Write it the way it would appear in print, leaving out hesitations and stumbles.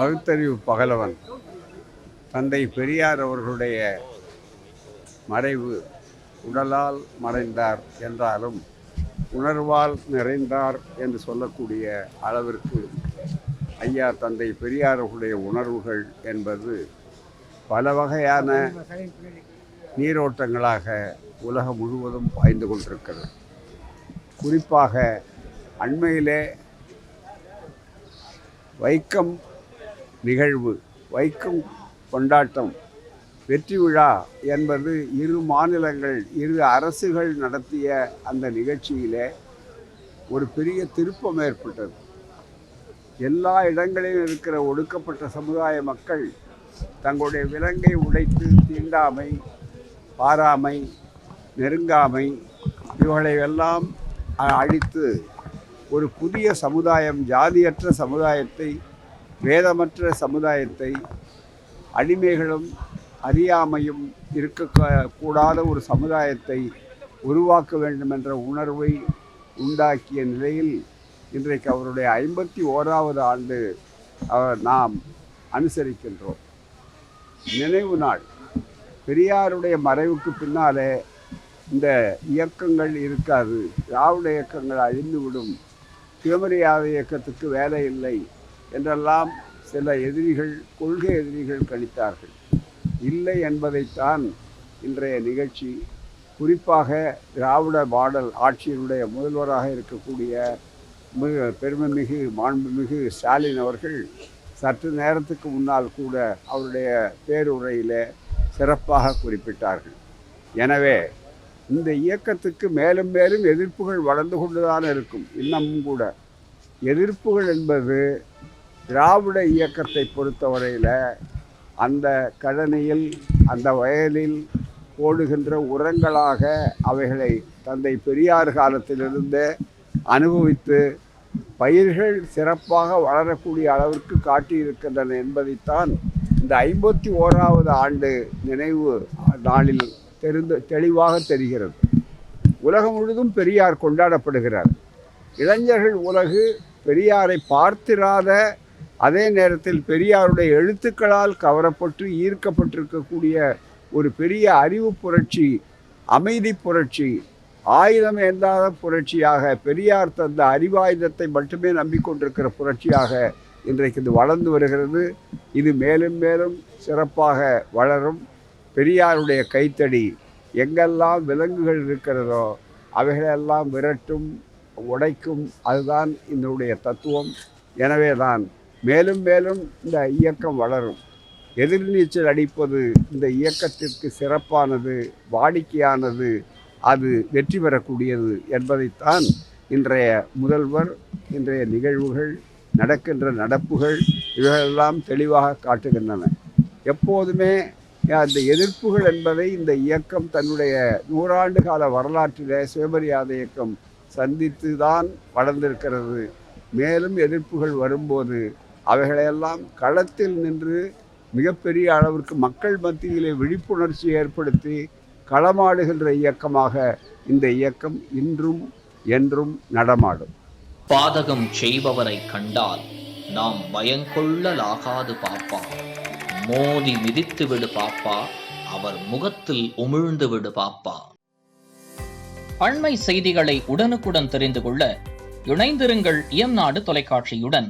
பகுத்தறிவு பகலவன் தந்தை பெரியார் அவர்களுடைய மறைவு உடலால் மறைந்தார் என்றாலும் உணர்வால் நிறைந்தார் என்று சொல்லக்கூடிய அளவிற்கு ஐயா தந்தை பெரியார் அவர்களுடைய உணர்வுகள் என்பது பல வகையான நீரோட்டங்களாக உலகம் முழுவதும் பாய்ந்து கொண்டிருக்கிறது. குறிப்பாக அண்மையிலே வைக்கம் நிகழ்வு, வைக்கம் கொண்டாட்டம், வெற்றி விழா என்பது இரு மாநிலங்கள், இரு அரசுகள் நடத்திய அந்த நிகழ்ச்சியிலே ஒரு பெரிய திருப்பம் ஏற்பட்டது. எல்லா இடங்களிலும் இருக்கிற ஒடுக்கப்பட்ட சமுதாய மக்கள் தங்களுடைய விலங்கை உடைத்து தீண்டாமை, பாராமை, நெருங்காமை இவர்களை எல்லாம் அழித்து ஒரு புதிய சமுதாயம், ஜாதியற்ற சமுதாயத்தை, வேதமற்ற சமுதாயத்தை, அடிமைகளும் அறியாமையும் இருக்கக்கூடாத ஒரு சமுதாயத்தை உருவாக்க வேண்டும் என்ற உணர்வை உண்டாக்கிய நிலையில் இன்றைக்கு அவருடைய 51வது ஆண்டு நாம் அனுசரிக்கின்றோம். நினைவு நாள். பெரியாருடைய மறைவுக்கு பின்னாலே இந்த இயக்கங்கள் இருக்காது, திராவிட இயக்கங்கள் அழிந்துவிடும், சுயமரியாதை இயக்கத்துக்கு வேலை இல்லை என்றெல்லாம் சில எதிரிகள், கொள்கை எதிரிகள் கணித்தார்கள். இல்லை என்பதைத்தான் இன்றைய நிகழ்ச்சி, குறிப்பாக திராவிட மாடல் ஆட்சியினுடைய முதல்வராக இருக்கக்கூடிய பெருமைமிகு மாண்புமிகு ஸ்டாலின் அவர்கள் சற்று நேரத்துக்கு முன்னால் கூட அவருடைய பேருரையில் சிறப்பாக குறிப்பிட்டார்கள். எனவே இந்த இயக்கத்துக்கு மேலும் மேலும் எதிர்ப்புகள் வளர்ந்து கொண்டுதான் இருக்கும். இன்னமும் கூட எதிர்ப்புகள் என்பது திராவிட இயக்கத்தை பொறுத்தவரையில் அந்த கழனியில், அந்த வயலில் போடுகின்ற உரங்களாக அவைகளை தந்தை பெரியார் காலத்திலிருந்தே அனுபவித்து பயிர்கள் சிறப்பாக வளரக்கூடிய அளவிற்கு காட்டியிருக்கின்றன என்பதைத்தான் இந்த 51வது ஆண்டு நினைவு நாளில் தெளிவாக தெரிகிறது. உலகம் முழுதும் பெரியார் கொண்டாடப்படுகிறார். இளைஞர்கள் உலகு பெரியாரை பார்த்திராத, அதே நேரத்தில் பெரியாருடைய எழுத்துக்களால் கவரப்பட்டு ஈர்க்கப்பட்டிருக்கக்கூடிய ஒரு பெரிய அறிவு புரட்சி, அமைதி புரட்சி, ஆயுதம் ஏந்தாத புரட்சியாக, பெரியார் தந்த அறிவாயுதத்தை மட்டுமே நம்பிக்கொண்டிருக்கிற புரட்சியாக இன்றைக்கு இது வளர்ந்து வருகிறது. இது மேலும் மேலும் சிறப்பாக வளரும். பெரியாருடைய கைத்தடி எங்கெல்லாம் விலங்குகள் இருக்கிறதோ அவைகளெல்லாம் விரட்டும், உடைக்கும். அதுதான் இதனுடைய தத்துவம். எனவே தான் மேலும் மேலும் இந்த இயக்கம் வளரும். எதிர்நீச்சல் அடிப்பது இந்த இயக்கத்திற்கு சிறப்பானது, வாடிக்கையானது, அது வெற்றி பெறக்கூடியது என்பதைத்தான் இன்றைய முதல்வர், இன்றைய நிகழ்வுகள், நடக்கின்ற நடப்புகள் இவைகளெல்லாம் தெளிவாக காட்டுகின்றன. எப்போதுமே அந்த எதிர்ப்புகள் என்பதை இந்த இயக்கம் தன்னுடைய 100 ஆண்டு கால வரலாற்றிலே சுயமரியாதை இயக்கம் சந்தித்து தான் வளர்ந்திருக்கிறது. மேலும் எதிர்ப்புகள் வரும்போது அவைகளையெல்லாம் களத்தில் நின்று மிகப்பெரிய அளவிற்கு மக்கள் மத்தியிலே விழிப்புணர்ச்சி ஏற்படுத்தி களமாடுகின்ற இயக்கமாக இந்த இயக்கம் இன்றும் என்றும் நடமாடும். பாதகம் செய்பவரை கண்டால் நாம் பயங்கொள்ளலாகாது பாப்பா, மோதி மிதித்து விடு பாப்பா, அவர் முகத்தில் உமிழ்ந்து விடு பாப்பா. அண்மை செய்திகளை உடனுக்குடன் தெரிந்து கொள்ள இணைந்திருங்கள் இயம்நாடு தொலைக்காட்சியுடன்.